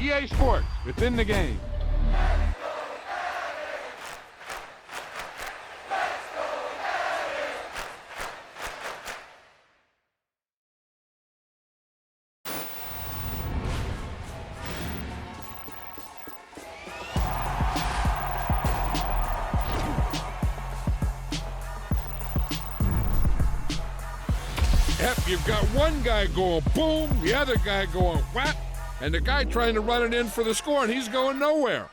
EA Sports, it's in the game. Yep, you've got one guy going boom, the other guy going whap, and the guy trying to run it in for the score, and he's going nowhere.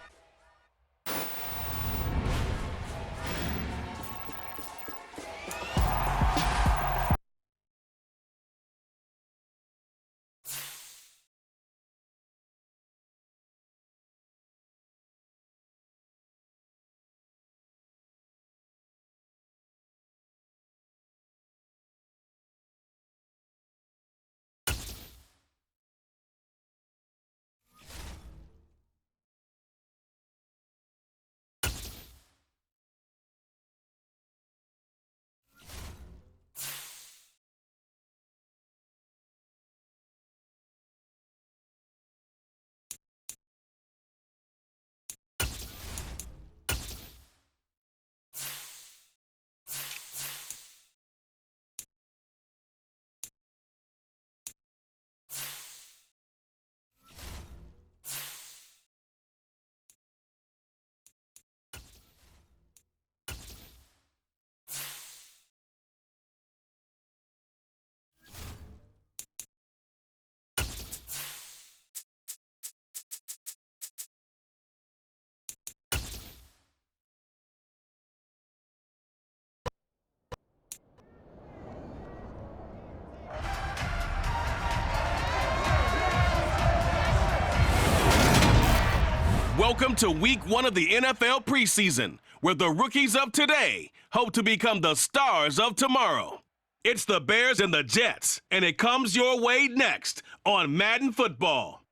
Welcome to week 1 of the NFL preseason, where the rookies of today hope to become the stars of tomorrow. It's the Bears and the Jets, and it comes your way next on Madden Football.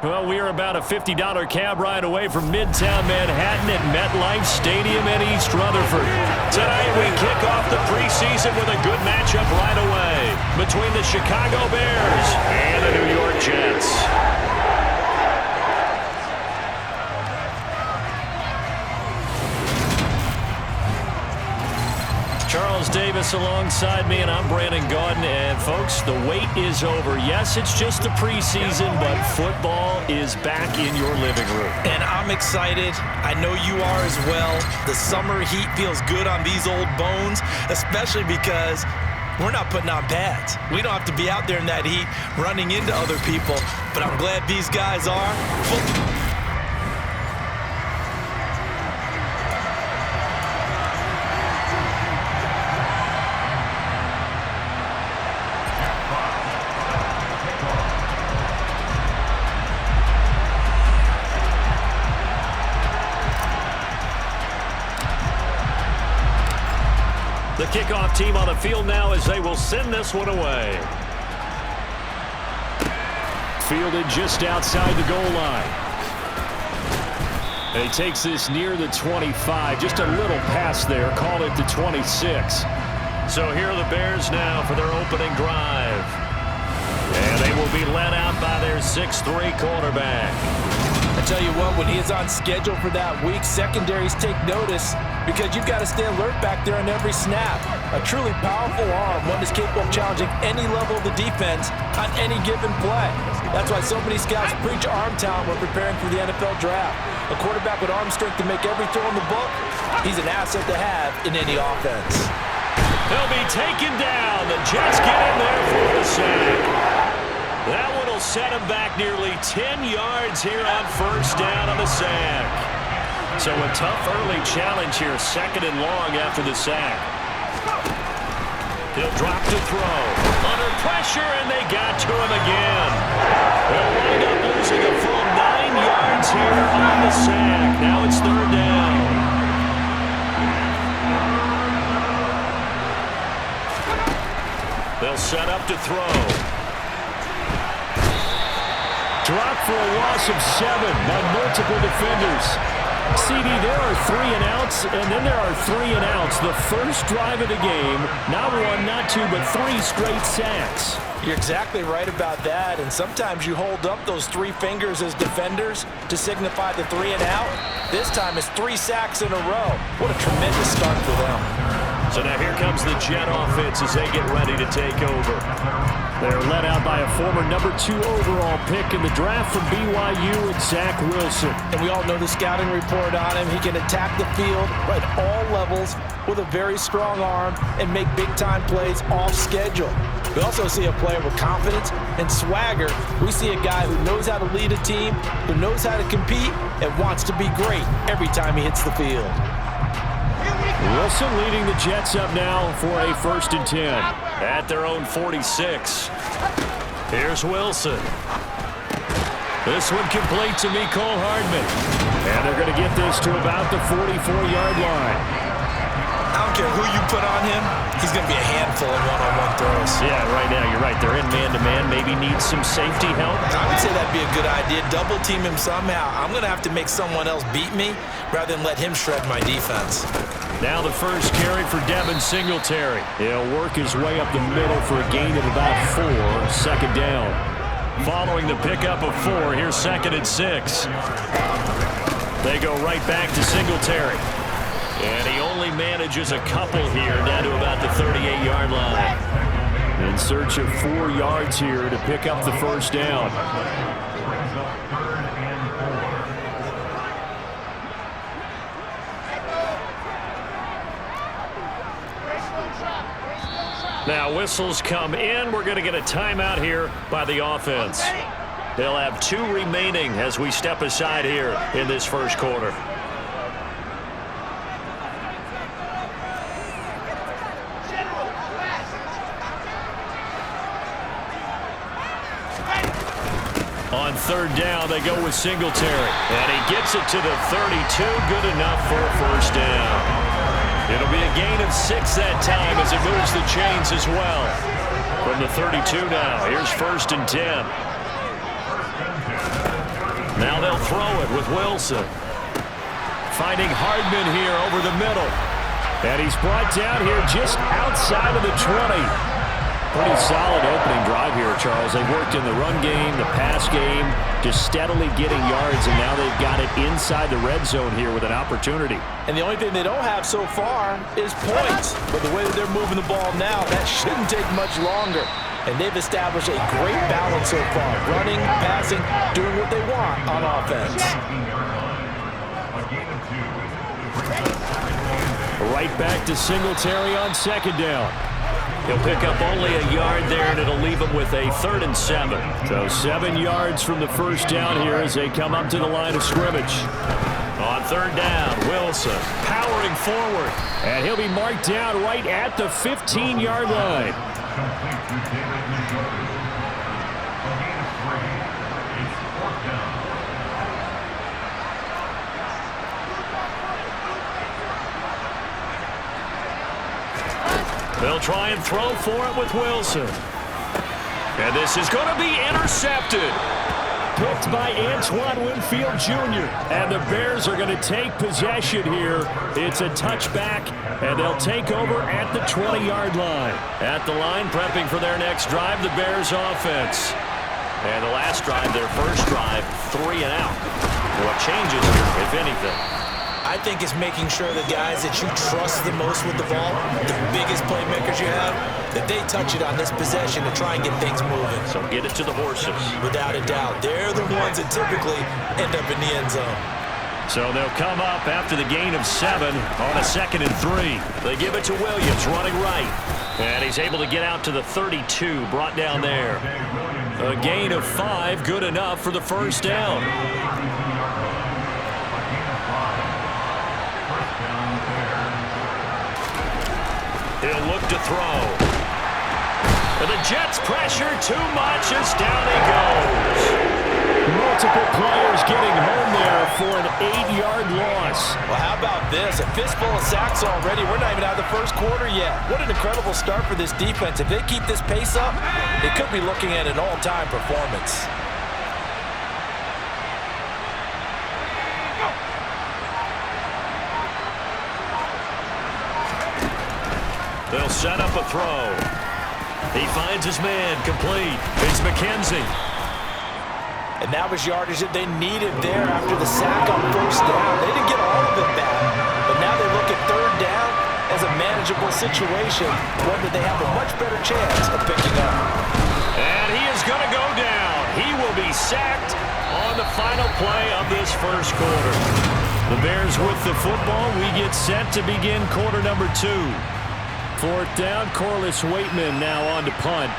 Well, we are about a $50 cab ride away from Midtown Manhattan at MetLife Stadium in East Rutherford. Tonight, we kick off the preseason with a good matchup right away between the Chicago Bears and the New York Jets. Charles Davis alongside me, and I'm Brandon Gaudin. And, folks, the wait is over. Yes, it's just the preseason, but football is back in your living room. And I'm excited. I know you are as well. The summer heat feels good on these old bones, especially because we're not putting on pads. We don't have to be out there in that heat running into other people, but I'm glad these guys are. The kickoff team on the field now as they will send this one away. Fielded just outside the goal line. And he takes this near the 25. Just a little pass there. Call it the 26. So here are the Bears now for their opening drive. And they will be led out by their 6'3" quarterback. I tell you what, when he is on schedule for that week, secondaries take notice because you've got to stay alert back there on every snap. A truly powerful arm, one is capable of challenging any level of the defense on any given play. That's why so many scouts preach arm talent when preparing for the NFL draft. A quarterback with arm strength to make every throw in the book, he's an asset to have in any offense. They'll be taken down. The Jets get in there for the sack. That one will set him back nearly 10 yards here on first down on the sack. So a tough early challenge here, 2nd and long after the sack. He'll drop to throw. Under pressure, and they got to him again. They'll wind up losing a full 9 yards here on the sack. Now it's 3rd down. They'll set up to throw. Dropped for a loss of 7 by multiple defenders. CD, there are three and outs, and then there are three and outs. The first drive of the game, not one, not two, but three straight sacks. You're exactly right about that, and sometimes you hold up those three fingers as defenders to signify the three and out. This time it's 3 sacks in a row. What a tremendous start for them. So now here comes the Jet offense as they get ready to take over. They're led out by a former number 2 overall pick in the draft from BYU, and Zach Wilson. And we all know the scouting report on him. He can attack the field at all levels with a very strong arm and make big-time plays off schedule. We also see a player with confidence and swagger. We see a guy who knows how to lead a team, who knows how to compete, and wants to be great every time he hits the field. Wilson leading the Jets up now for a 1st and 10 at their own 46. Here's Wilson. This one complete to Mecole Hardman. And they're going to get this to about the 44-yard line. I don't care who you put on him, he's going to be a handful of one-on-one throws. Yeah, right now, you're right. They're in man-to-man. Maybe needs some safety help. I would say that'd be a good idea. Double team him somehow. I'm going to have to make someone else beat me rather than let him shred my defense. Now the first carry for Devin Singletary. He'll work his way up the middle for a gain of about 4, 2nd down. Following the pickup of 4, here's 2nd and 6. They go right back to Singletary. And he only manages a couple here down to about the 38-yard line. In search of 4 yards here to pick up the 1st down. Now whistles come in. We're going to get a timeout here by the offense. They'll have 2 remaining as we step aside here in this 1st quarter. On 3rd down, they go with Singletary. And he gets it to the 32. Good enough for a 1st down. It'll be a gain of 6 that time as it moves the chains as well. From the 32 now, here's 1st and 10. Now they'll throw it with Wilson. Finding Hardman here over the middle. And he's brought down here just outside of the 20. Pretty solid opening drive here, Charles. They've worked in the run game, the pass game, just steadily getting yards, and now they've got it inside the red zone here with an opportunity. And the only thing they don't have so far is points. But the way that they're moving the ball now, that shouldn't take much longer. And they've established a great balance so far. Running, passing, doing what they want on offense. Right back to Singletary on 2nd down. He'll pick up only a yard there, and it'll leave him with a 3rd and 7. So 7 yards from the 1st down here as they come up to the line of scrimmage. On 3rd down, Wilson powering forward. And he'll be marked down right at the 15-yard line. They'll try and throw for it with Wilson. And this is going to be intercepted. Picked by Antoine Winfield Jr. And the Bears are going to take possession here. It's a touchback, and they'll take over at the 20-yard line. At the line, prepping for their next drive, the Bears offense. And the last drive, their first drive, 3 and out. What changes here, if anything? I think it's making sure the guys that you trust the most with the ball, the biggest playmakers you have, that they touch it on this possession to try and get things moving. So get it to the horses. Without a doubt. They're the ones that typically end up in the end zone. So they'll come up after the gain of 7 on a 2nd and 3. They give it to Williams running right. And he's able to get out to the 32, brought down there. A gain of 5, good enough for the 1st down. He'll look to throw. And the Jets pressure too much as down he goes. Multiple players getting home there for an 8-yard loss. Well, how about this? A fistful of sacks already. We're not even out of the 1st quarter yet. What an incredible start for this defense. If they keep this pace up, they could be looking at an all-time performance. They'll set up a throw. He finds his man, complete. It's McKenzie. And that was yardage that they needed there after the sack on first down. They didn't get all of it back, but now they look at third down as a manageable situation, one that they have a much better chance of picking up. And he is going to go down. He will be sacked on the final play of this first quarter. The Bears with the football. We get set to begin quarter number 2. Fourth down, Corliss Waitman now on to punt.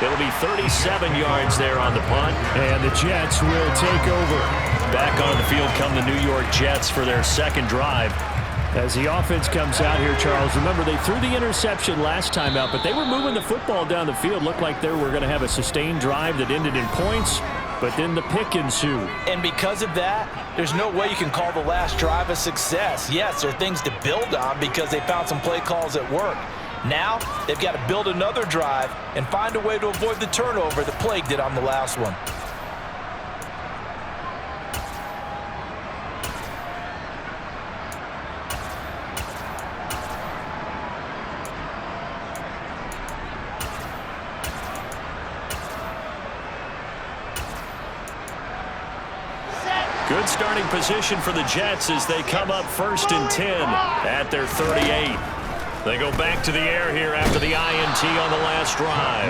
It'll be 37 yards there on the punt. And the Jets will take over. Back on the field come the New York Jets for their second drive. As the offense comes out here, Charles, remember they threw the interception last time out, but they were moving the football down the field. Looked like they were going to have a sustained drive that ended in points, but then the pick ensued. And because of that, there's no way you can call the last drive a success. Yes, there are things to build on because they found some play calls that work. Now, they've got to build another drive and find a way to avoid the turnover that plagued it on the last one. Good starting position for the Jets as they come up 1st and 10 at their 38. They go back to the air here after the INT on the last drive.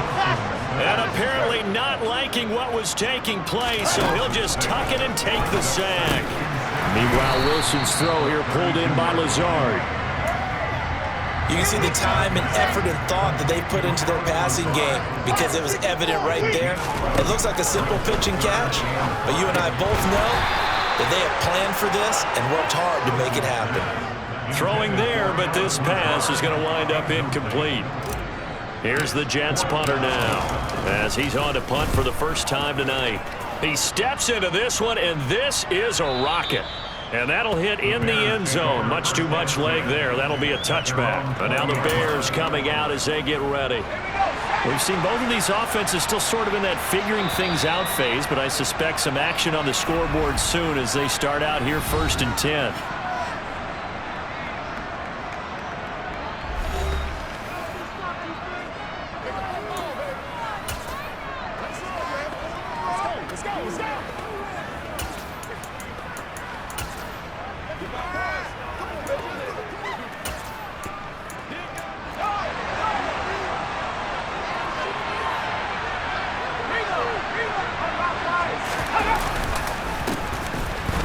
And apparently not liking what was taking place, so he'll just tuck it and take the sack. Meanwhile, Wilson's throw here pulled in by Lazard. You can see the time and effort and thought that they put into their passing game because it was evident right there. It looks like a simple pitch and catch, but you and I both know that they have planned for this and worked hard to make it happen. Throwing there, but this pass is going to wind up incomplete. Here's the Jets punter now as he's on to punt for the first time tonight. He steps into this one, and this is a rocket. And that'll hit in the end zone. Much too much leg there. That'll be a touchback. And now the Bears coming out as they get ready. We've seen both of these offenses still sort of in that figuring things out phase, but I suspect some action on the scoreboard soon as they start out here 1st and 10.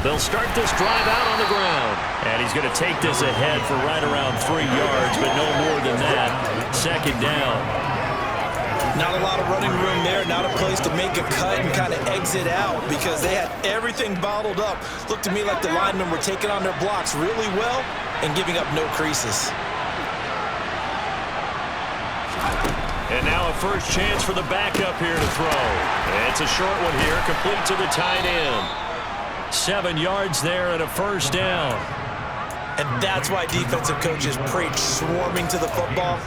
They'll start this drive out on the ground. And he's going to take this ahead for right around 3 yards, but no more than that. 2nd down. Not a lot of running room there, not a place to make a cut and kind of exit out because they had everything bottled up. Looked to me like the linemen were taking on their blocks really well and giving up no creases. And now a first chance for the backup here to throw. And it's a short one here, complete to the tight end. 7 yards there and a first down. And that's why defensive coaches preach swarming to the football.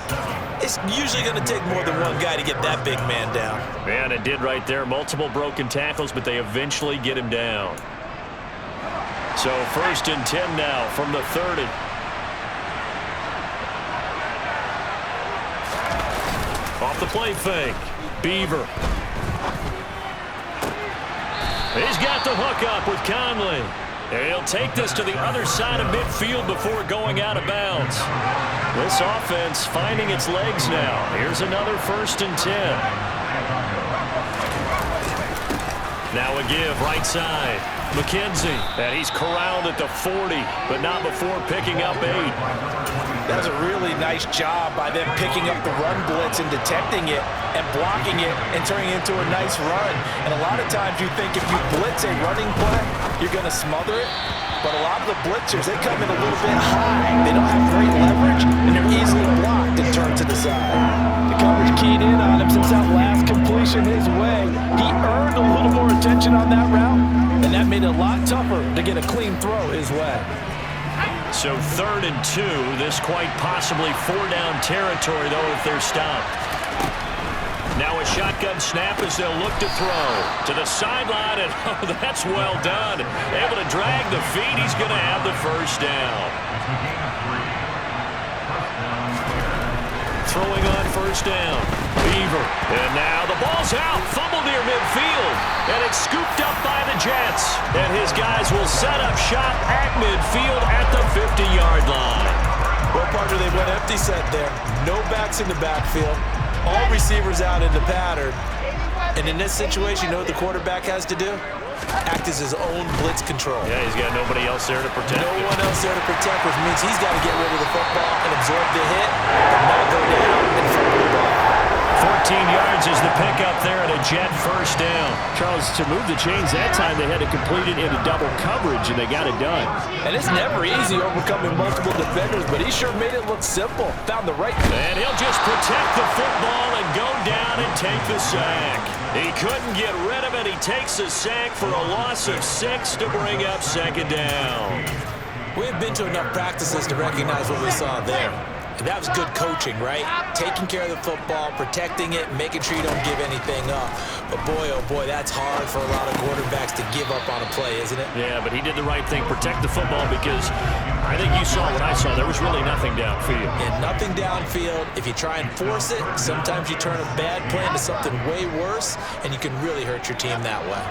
It's usually going to take more than one guy to get that big man down. And it did right there. Multiple broken tackles, but they eventually get him down. So 1st and 10 now from the 30. Off the play fake. Beaver. He's got the hook up with Conley. And he'll take this to the other side of midfield before going out of bounds. This offense finding its legs now. Here's another 1st and 10. Now a give right side. McKenzie. And he's corralled at the 40, but not before picking up 8. That was a really nice job by them picking up the run blitz and detecting it and blocking it and turning it into a nice run. And a lot of times you think if you blitz a running play, you're going to smother it. But a lot of the blitzers, they come in a little bit high. They don't have great leverage, and they're easily blocked and turned to the side. The coverage keyed in on him since that last completion his way. He earned a little more attention on that route, and that made it a lot tougher to get a clean throw his way. So 3rd and 2, this quite possibly 4-down territory, though, if they're stopped. Now a shotgun snap as they'll look to throw. To the sideline, and oh, that's well done. Able to drag the feet. He's going to have the first down. Throwing on first down. Beaver. And now the ball's out. Fumble near midfield. And it's scooped up by the Jets. And his guys will set up shop at midfield at the 50-yard line. Well, partner, they went empty set there. No backs in the backfield. All receivers out in the pattern. And in this situation, you know what the quarterback has to do? Act as his own blitz control. Yeah, he's got nobody else there to protect. No one else there to protect, which means he's got to get rid of the football and absorb the hit and not go down and fumble the ball. 14 yards is the pickup there at a Jet first down. Charles, to move the chains that time, they had to complete it into double coverage, and they got it done. And it's never easy overcoming multiple defenders, but he sure made it look simple. Found the right... And he'll just protect the football and go down and take the sack. He couldn't get rid of it. He takes a sack for a loss of 6 to bring up second down. We've been to enough practices to recognize what we saw there. And that was good coaching, right? Taking care of the football, protecting it, making sure you don't give anything up. But boy, oh boy, that's hard for a lot of quarterbacks to give up on a play, isn't it? Yeah, but he did the right thing, protect the football, because I think you saw what I saw. There was really nothing downfield. And nothing downfield. If you try and force it, sometimes you turn a bad play into something way worse, and you can really hurt your team that way.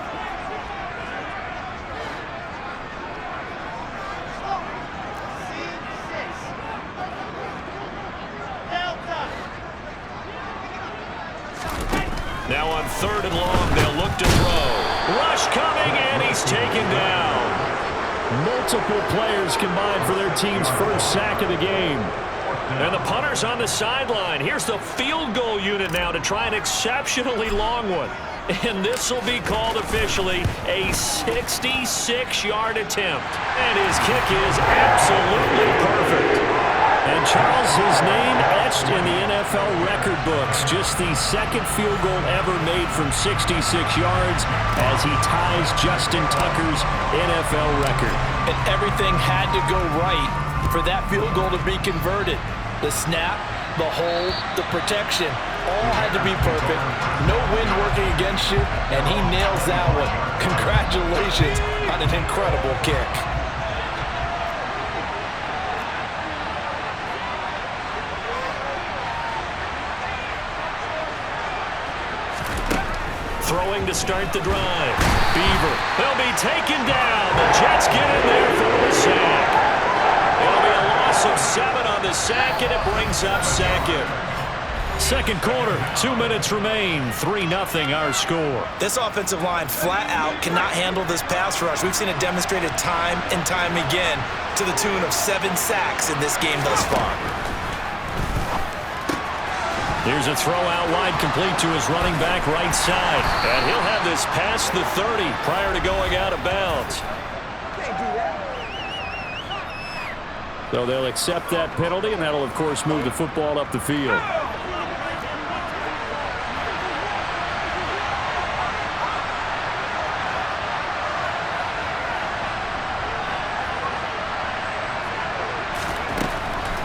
Now on 3rd and long, they'll look to throw. Rush coming, and he's taken down. Multiple players combined for their team's first sack of the game. And the punter's on the sideline. Here's the field goal unit now to try an exceptionally long one. And this will be called officially a 66-yard attempt. And his kick is absolutely perfect. And Charles, his name etched in the NFL record books. Just the second field goal ever made from 66 yards as he ties Justin Tucker's NFL record. And everything had to go right for that field goal to be converted. The snap, the hold, the protection, all had to be perfect. No wind working against you, and he nails that one. Congratulations on an incredible kick. Throwing to start the drive. Beaver. They'll be taken down. The Jets get in there for the sack. It'll be a loss of 7 on the sack, and it brings up second. Second quarter, 2 minutes remain. 3-0 our score. This offensive line flat out cannot handle this pass rush. We've seen it demonstrated time and time again to the tune of 7 sacks in this game thus far. Here's a throw out wide, complete to his running back right side. And he'll have this past the 30 prior to going out of bounds. So they'll accept that penalty, and that'll, of course, move the football up the field.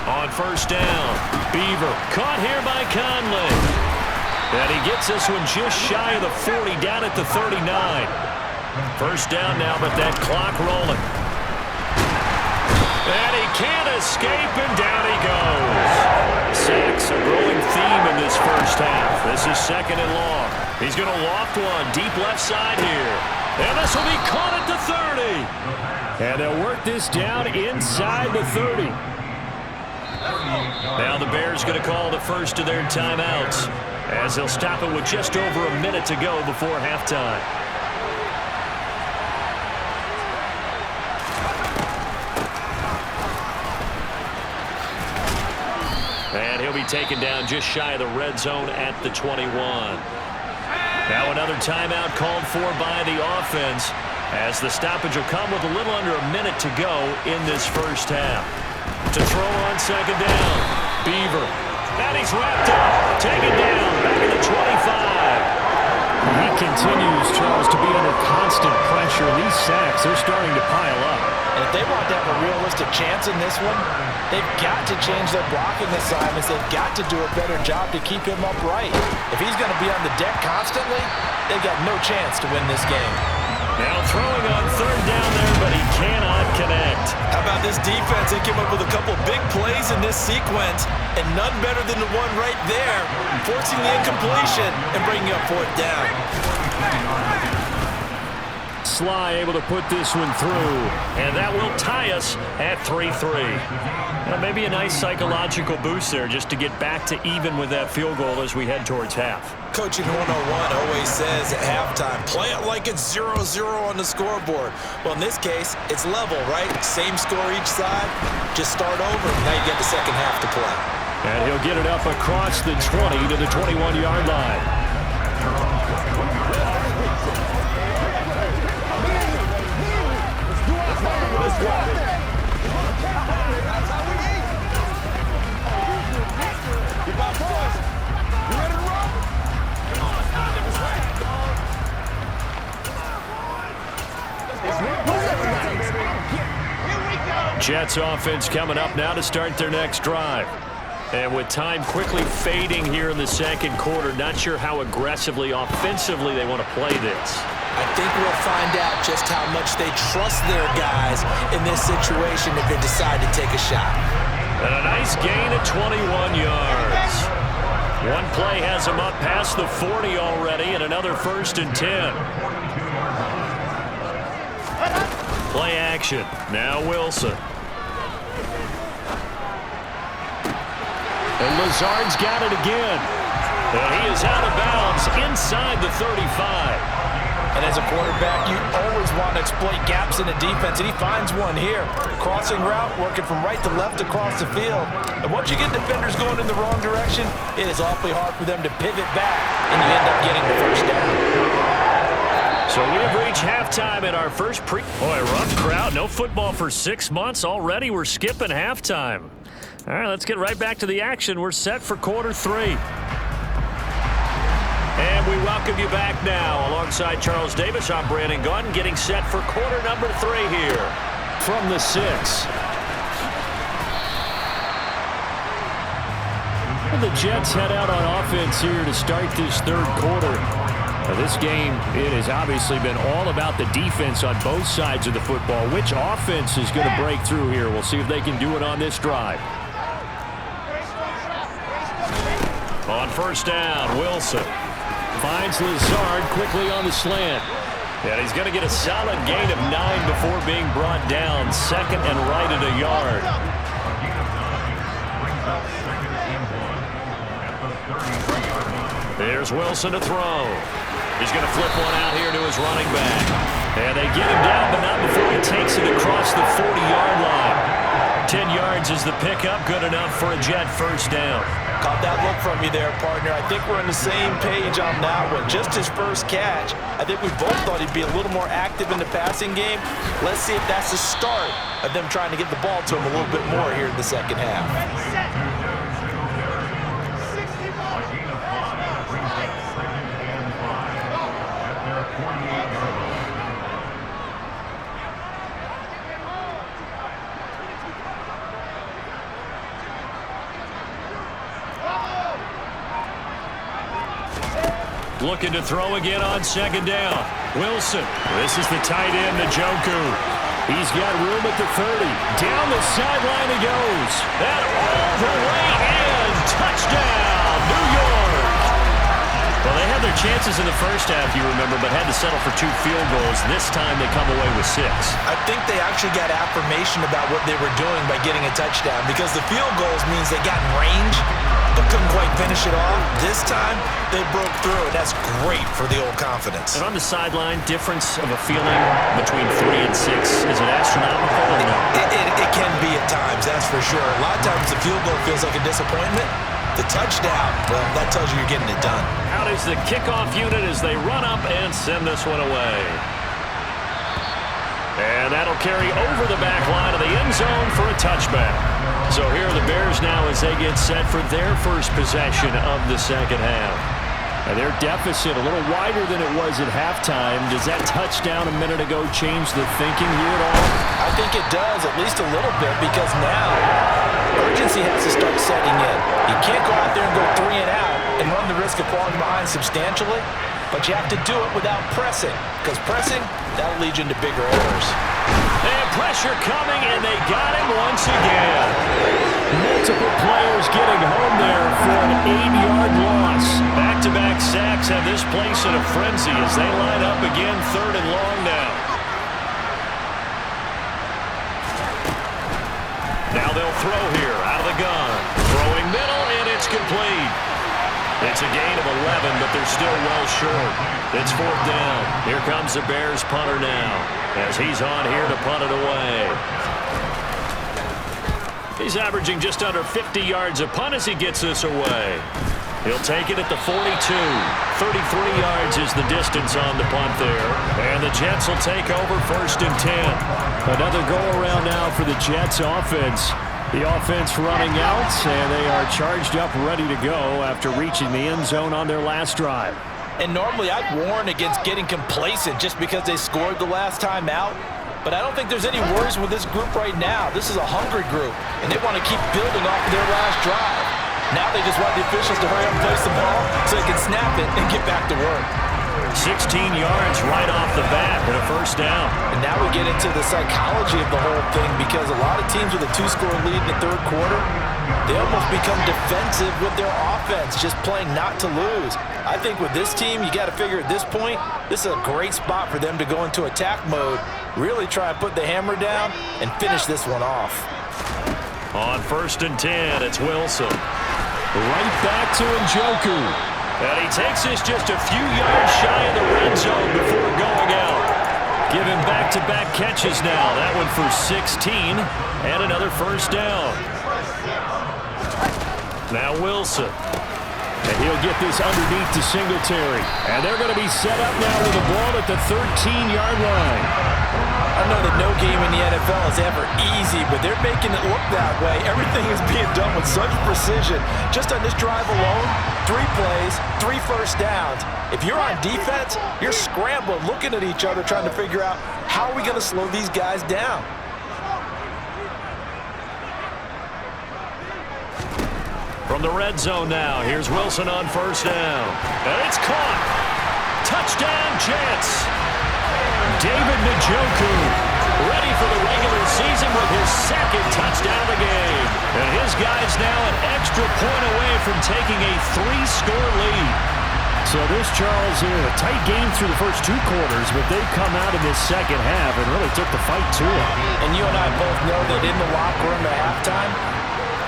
On first down, Beaver caught here by Conley. And he gets this one just shy of the 40, down at the 39. First down now, but that clock rolling. And he can't escape, and down he goes. Sacks, a growing theme in this first half. This is 2nd and long. He's going to loft one deep left side here. And this will be caught at the 30. And they'll work this down inside the 30. Now the Bears going to call the first of their timeouts as they'll stop it with just over a minute to go before halftime. And he'll be taken down just shy of the red zone at the 21. Now another timeout called for by the offense as the stoppage will come with a little under a minute to go in this first half. To throw on second down, Beaver. And he's wrapped up, taken down, back at the 25. He continues, Charles, to be under constant pressure. These sacks, they're starting to pile up. And if they want to have a realistic chance in this one, they've got to change their blocking assignments. They've got to do a better job to keep him upright. If he's going to be on the deck constantly, they've got no chance to win this game. Now throwing on third down there, but he cannot connect. How about this defense? They came up with a couple big plays in this sequence, and none better than the one right there, forcing the incompletion and bringing up fourth down. Sly able to put this one through, and that will tie us at 3-3. Well, maybe a nice psychological boost there just to get back to even with that field goal as we head towards half. Coaching 101 always says at halftime, play it like it's 0-0 on the scoreboard. Well, in this case, it's level, right? Same score each side. Just start over, and now you get the second half to play. And he'll get it up across the 20 to the 21-yard line. Jets offense coming up now to start their next drive. And with time quickly fading here in the second quarter, not sure how aggressively, offensively they want to play this. I think we'll find out just how much they trust their guys in this situation if they decide to take a shot. And a nice gain of 21 yards. One play has them up past the 40 already, and another 1st and 10. Play action. Now Wilson. And Lazard's got it again. And he is out of bounds inside the 35. And as a quarterback, you always want to exploit gaps in the defense, and he finds one here. Crossing route, working from right to left across the field. And once you get defenders going in the wrong direction, it is awfully hard for them to pivot back, and you end up getting the first down. So we have reached halftime in our first Boy, rough crowd. No football for 6 months already. We're skipping halftime. All right, let's get right back to the action. We're set for quarter 3. And we welcome you back now. Alongside Charles Davis, I'm Brandon Gaudin, getting set for quarter number 3 here from the 6. And the Jets head out on offense here to start this third quarter. Now, this game, it has obviously been all about the defense on both sides of the football. Which offense is going to break through here? We'll see if they can do it on this drive. On first down, Wilson finds Lazard quickly on the slant. And he's going to get a solid gain of 9 before being brought down. 2nd and right at a yard. There's Wilson to throw. He's going to flip one out here to his running back. And they get him down, but not before he takes it across the 40-yard line. 10 yards is the pickup, good enough for a Jet first down. Caught that look from you there, partner. I think we're on the same page on that one. Just his first catch. I think we both thought he'd be a little more active in the passing game. Let's see if that's the start of them trying to get the ball to him a little bit more here in the second half. Looking to throw again on second down. Wilson. This is the tight end, Njoku. He's got room at the 30. Down the sideline he goes. And all the way in. Touchdown, New York. Well, they had their chances in the first half, you remember, but had to settle for 2 field goals. This time they come away with 6. I think they actually got affirmation about what they were doing by getting a touchdown, because the field goals means they got in range but couldn't quite finish it off. This time, they broke through, and that's great for the old confidence. And on the sideline, difference of a feeling between 3 and 6, is it astronomical or no? It can be at times, that's for sure. A lot of times the field goal feels like a disappointment. The touchdown, well, that tells you you're getting it done. Out is the kickoff unit as they run up and send this one away. And that'll carry over the back line of the end zone for a touchback. So here are the Bears now as they get set for their first possession of the second half. And their deficit a little wider than it was at halftime. Does that touchdown a minute ago change the thinking here at all? I think it does, at least a little bit, because now urgency has to start setting in. You can't go out there and go 3 and out and run the risk of falling behind substantially, but you have to do it without pressing, because pressing, that'll lead you into bigger errors. And pressure coming, and they got him once again. Multiple players getting home there for an 8-yard loss. Back-to-back sacks have this place in a frenzy as they line up again, 3rd and long now. Now they'll throw here out of the gun. Throwing middle, and it's complete. It's a gain of 11, but they're still well short. It's 4th down. Here comes the Bears punter now, as he's on here to punt it away. He's averaging just under 50 yards a punt as he gets this away. He'll take it at the 42. 33 yards is the distance on the punt there. And the Jets will take over 1st and 10. Another go-around now for the Jets offense. The offense running out, and they are charged up, ready to go after reaching the end zone on their last drive. And normally I'd warn against getting complacent just because they scored the last time out. But I don't think there's any worries with this group right now. This is a hungry group, and they want to keep building off of their last drive. Now they just want the officials to hurry up and place the ball so they can snap it and get back to work. 16 yards right off the bat and a 1st down. And now we get into the psychology of the whole thing, because a lot of teams with a 2-score lead in the 3rd quarter, they almost become defensive with their offense, just playing not to lose. I think with this team, you got to figure at this point, this is a great spot for them to go into attack mode, really try and put the hammer down and finish this one off. On 1st and 10, it's Wilson. Right back to Njoku. And he takes this just a few yards shy of the red zone before going out. Give him back-to-back catches now. That one for 16 and another 1st down. Now Wilson. And he'll get this underneath to Singletary. And they're going to be set up now with the ball at the 13-yard line. I know that no game in the NFL is ever easy, but they're making it look that way. Everything is being done with such precision. Just on this drive alone, 3 plays, 3 first downs. If you're on defense, you're scrambling, looking at each other, trying to figure out how are we going to slow these guys down. From the red zone now, here's Wilson on 1st down. And it's caught. Touchdown, Jets. David Njoku, ready for the regular season with his 2nd touchdown of the game. And his guy's now an extra point away from taking a 3-score lead. So this, Charles, is a tight game through the first 2 quarters, but they've come out in this second half and really took the fight to it. And you and I both know that in the locker room at halftime,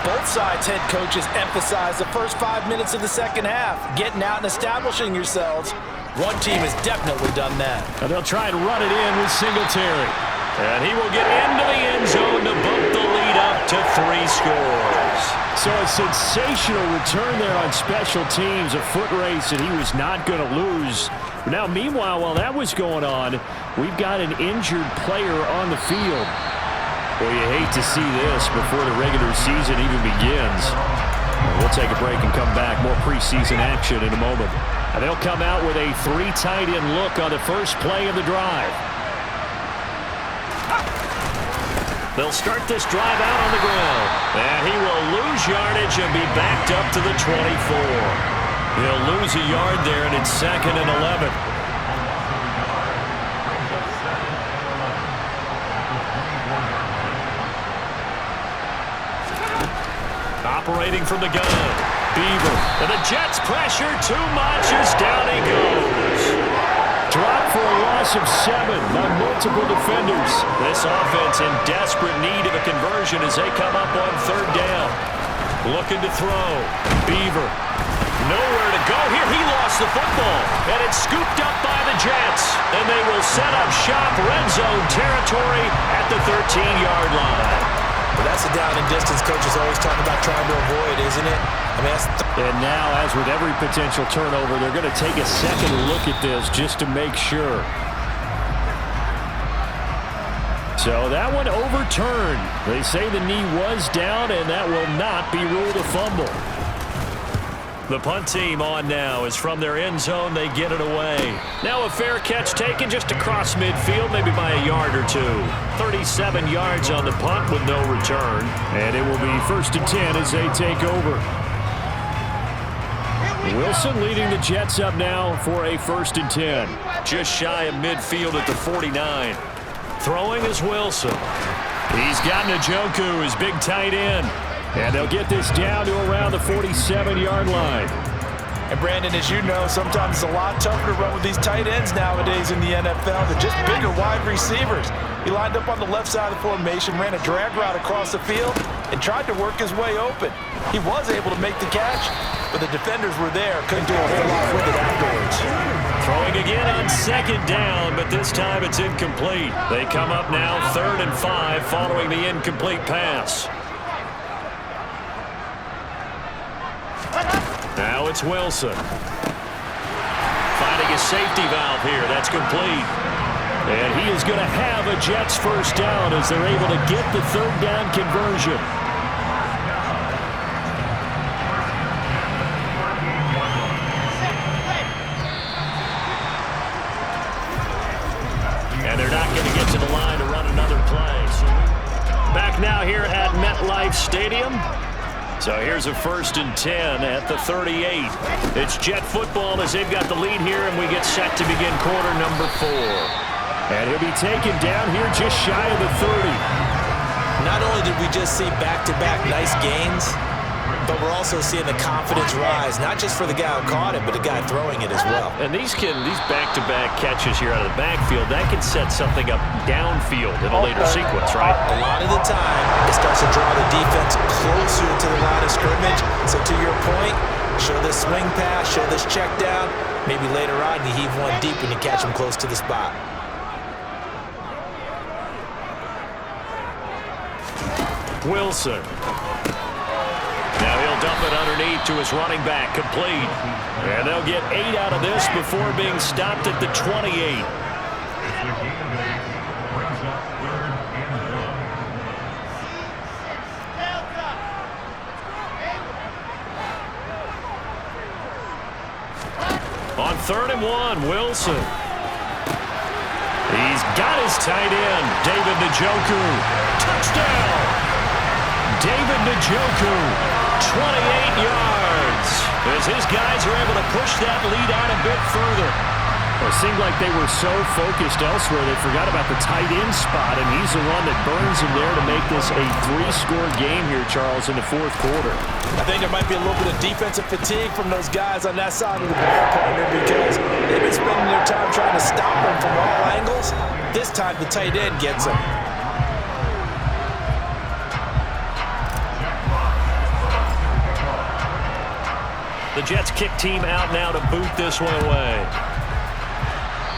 both sides' head coaches emphasize the first 5 minutes of the second half, getting out and establishing yourselves. One team has definitely done that. And they'll try and run it in with Singletary. And he will get into the end zone to bump the lead up to 3 scores. So a sensational return there on special teams, a foot race that he was not going to lose. Now, meanwhile, while that was going on, we've got an injured player on the field. Well, you hate to see this before the regular season even begins. We'll take a break and come back. More preseason action in a moment. And they'll come out with a 3 tight end look on the first play of the drive. They'll start this drive out on the ground. And he will lose yardage and be backed up to the 24. He'll lose a yard there, and it's 2nd and 11. Operating from the gun, Beaver. And the Jets pressure too much as down he goes. Dropped for a loss of 7 by multiple defenders. This offense in desperate need of a conversion as they come up on 3rd down. Looking to throw. Beaver. Nowhere to go here. He lost the football. And it's scooped up by the Jets. And they will set up shop red zone territory at the 13-yard line. But that's the down and distance coaches always talking about trying to avoid, isn't it? I mean, and now, as with every potential turnover, they're going to take a second look at this just to make sure. So that one overturned. They say the knee was down, and that will not be ruled a fumble. The punt team on now is from their end zone. They get it away. Now a fair catch taken just across midfield, maybe by a yard or two. 37 yards on the punt with no return. And it will be 1st and 10 as they take over. Wilson leading the Jets up now for a 1st and 10. Just shy of midfield at the 49. Throwing is Wilson. He's got Njoku, his big tight end. And they'll get this down to around the 47-yard line. And Brandon, as you know, sometimes it's a lot tougher to run with these tight ends nowadays in the NFL. They're just bigger wide receivers. He lined up on the left side of the formation, ran a drag route across the field, and tried to work his way open. He was able to make the catch, but the defenders were there. Couldn't do a whole lot with it afterwards. Throwing again on 2nd down, but this time it's incomplete. They come up now 3rd and 5 following the incomplete pass. Now it's Wilson. Finding a safety valve here. That's complete. And he is going to have a Jets 1st down as they're able to get the 3rd down conversion. And they're not going to get to the line to run another play. Back now here at MetLife Stadium. So here's a 1st and 10 at the 38. It's Jet football as they've got the lead here, and we get set to begin quarter number 4. And he'll be taken down here just shy of the 30. Not only did we just see back-to-back nice gains, but we're also seeing the confidence rise, not just for the guy who caught it, but the guy throwing it as well. And these back-to-back catches here out of the backfield, that can set something up downfield in a later sequence, right? A lot of the time, it starts to draw the defense closer to the line of scrimmage. So to your point, show this swing pass, show this check down. Maybe later on you heave one deep when you catch him close to the spot. Wilson. Now he'll dump it underneath to his running back, complete. And they'll get 8 out of this before being stopped at the 28. On 3rd and 1, Wilson. He's got his tight end, David Njoku. Touchdown! David Njoku, 28 yards. As his guys are able to push that lead out a bit further. Well, it seemed like they were so focused elsewhere they forgot about the tight end spot, and he's the one that burns him there to make this a 3-score game here, Charles, in the 4th quarter. I think there might be a little bit of defensive fatigue from those guys on that side of the ball, partner, because they've been spending their time trying to stop him from all angles. This time the tight end gets him. The Jets kick team out now to boot this one away.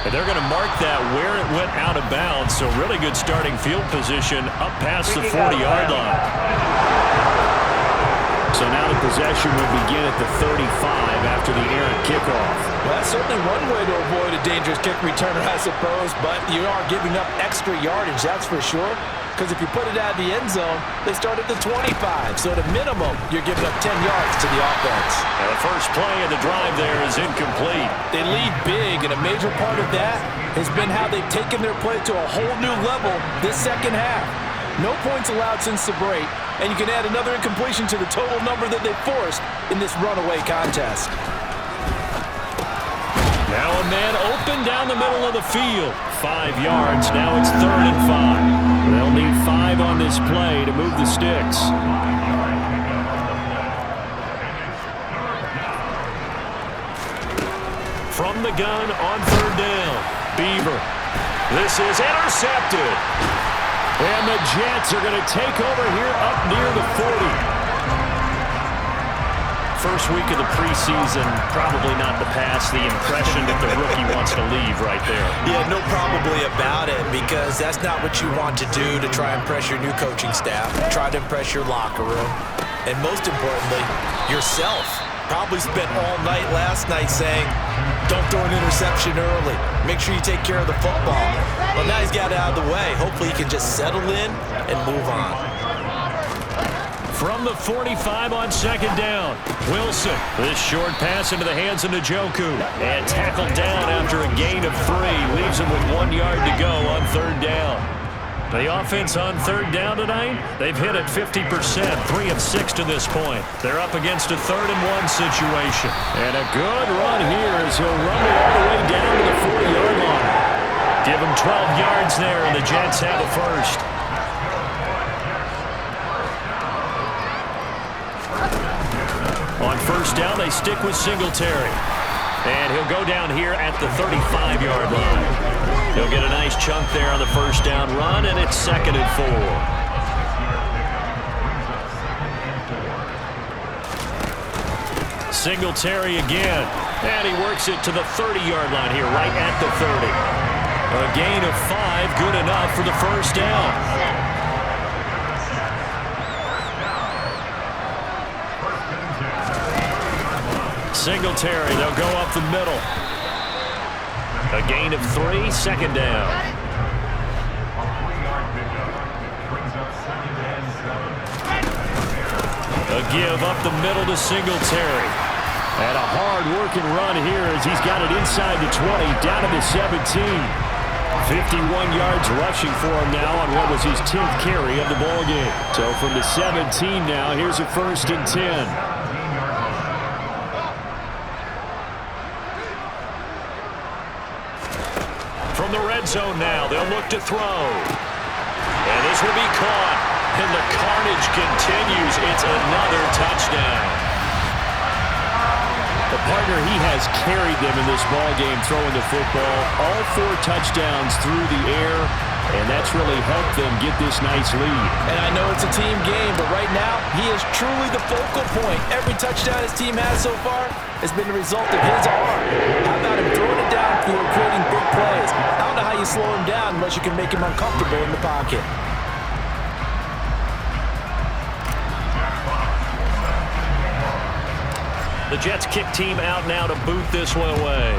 And they're going to mark that where it went out of bounds, so really good starting field position up past the 40-yard line. So now the possession will begin at the 35 after the errant kickoff. Well, that's certainly one way to avoid a dangerous kick returner, I suppose, but you are giving up extra yardage, that's for sure. Because if you put it out of the end zone, they start at the 25. So at a minimum, you're giving up 10 yards to the offense. And the first play of the drive there is incomplete. They lead big, and a major part of that has been how they've taken their play to a whole new level this second half. No points allowed since the break, and you can add another incompletion to the total number that they forced in this runaway contest. Now a man open down the middle of the field. 5 yards. Now it's 3rd and 5. They'll need 5 on this play to move the sticks. From the gun on 3rd down. Beaver. This is intercepted. And the Jets are going to take over here up near the 40. First week of the preseason, probably not the pass, the impression that the rookie wants to leave right there. Yeah, no probably about it, because that's not what you want to do to try and impress your new coaching staff, try to impress your locker room, and most importantly, yourself. Probably spent all night last night saying, don't throw an interception early. Make sure you take care of the football. Well, now he's got it out of the way. Hopefully he can just settle in and move on. From the 45 on second down, Wilson. This short pass into the hands of Njoku. And tackled down after a gain of 3. Leaves him with 1 yard to go on third down. The offense on third down tonight, they've hit it 50%, 3 of 6 to this point. They're up against a 3rd-and-1 situation. And a good run here as he'll run it all the way down to the 40-yard line. Give him 12 yards there, and the Jets have a first. On first down, they stick with Singletary. And he'll go down here at the 35-yard line. He'll get a nice chunk there on the first down run, and it's 2nd and 4. Singletary again. And he works it to the 30-yard line here, right at the 30. A gain of 5, good enough for the first down. Singletary, they'll go up the middle. A gain of 3, 2nd down. A give up the middle to Singletary. And a hard-working run here as he's got it inside the 20, down to the 17. 51 yards rushing for him now on what was his 10th carry of the ballgame. So from the 17 now, here's a 1st and 10. From the red zone now, they'll look to throw. And this will be caught. And the carnage continues. It's another touchdown. The partner, he has carried them in this ballgame throwing the football. All 4 touchdowns through the air, and that's really helped them get this nice lead. And I know it's a team game, but right now, he is truly the focal point. Every touchdown his team has so far has been the result of his arm. How about him throwing it downfield, creating big plays? I don't know how you slow him down unless you can make him uncomfortable in the pocket. The Jets kick team out now to boot this one away.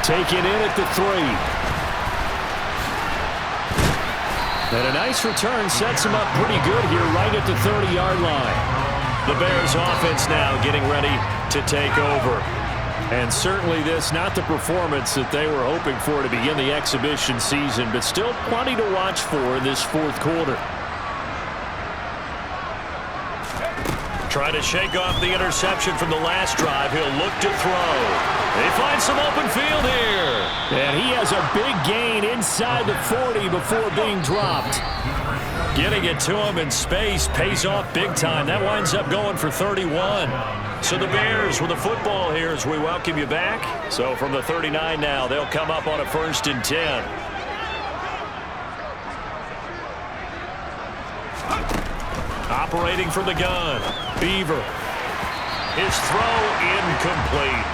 Taken in at the 3. And a nice return sets him up pretty good here right at the 30-yard line. The Bears offense now getting ready to take over. And certainly this not the performance that they were hoping for to begin the exhibition season, but still plenty to watch for in this 4th quarter. Trying to shake off the interception from the last drive. He'll look to throw. They find some open field here. And he has a big gain inside the 40 before being dropped. Getting it to him in space pays off big time. That winds up going for 31. So the Bears with the football here as we welcome you back. So from the 39 now, they'll come up on a 1st and 10. Operating from the gun, Beaver. His throw incomplete.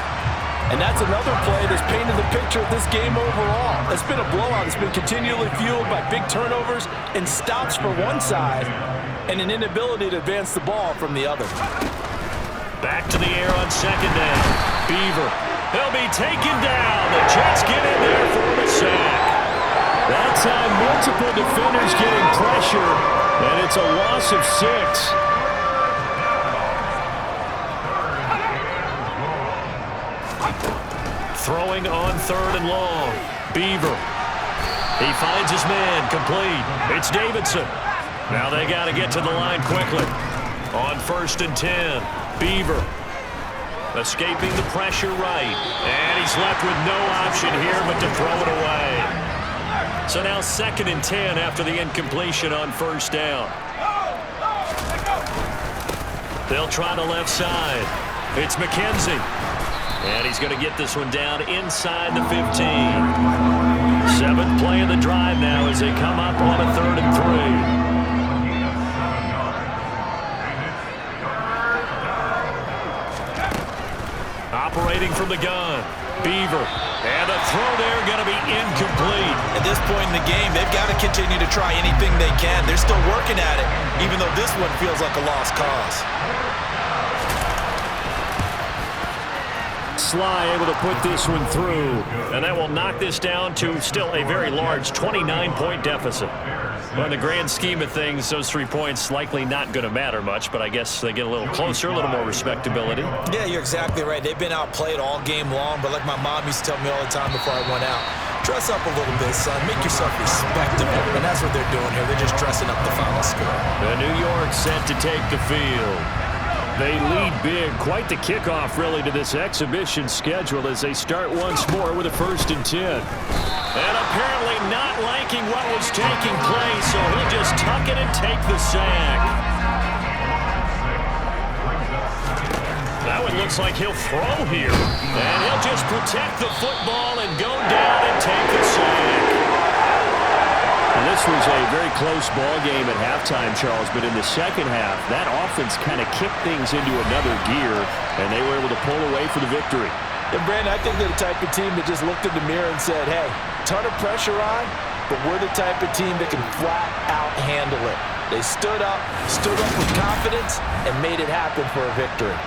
And that's another play that's painted the picture of this game overall. It's been a blowout. It's been continually fueled by big turnovers and stops for one side and an inability to advance the ball from the other. Back to the air on 2nd down. Beaver. He'll be taken down. The Jets get in there for the sack. That time, multiple defenders getting pressure, and it's a loss of 6. Throwing on 3rd and long. Beaver. He finds his man, complete. It's Davidson. Now they got to get to the line quickly. On 1st and 10, Beaver. Escaping the pressure right. And he's left with no option here but to throw it away. So now 2nd and 10 after the incompletion on 1st down. They'll try the left side. It's McKenzie. And he's going to get this one down inside the 15. 7th play of the drive now as they come up on a 3rd and 3. Operating from the gun. Beaver. And the throw there going to be incomplete. At this point in the game, they've got to continue to try anything they can. They're still working at it, even though this one feels like a lost cause. Sly able to put this one through. And that will knock this down to still a very large 29-point deficit. Well, in the grand scheme of things, those 3 points likely not going to matter much, but I guess they get a little closer, a little more respectability. Yeah, you're exactly right. They've been outplayed all game long, but like my mom used to tell me all the time before I went out, dress up a little bit, son. Make yourself respectable. And that's what they're doing here. They're just dressing up the final score. The New York set to take the field. They lead big. Quite the kickoff, really, to this exhibition schedule as they start once more with a 1st and 10. And apparently not liking what was taking place, so he'll just tuck it and take the sack. That one looks like he'll throw here. And he'll just protect the football and go down and take the sack. And this was a very close ball game at halftime, Charles, but in the second half, that offense kind of kicked things into another gear, and they were able to pull away for the victory. And Brandon, I think they're the type of team that just looked in the mirror and said, hey, ton of pressure on, but we're the type of team that can flat out handle it. They stood up with confidence, and made it happen for a victory.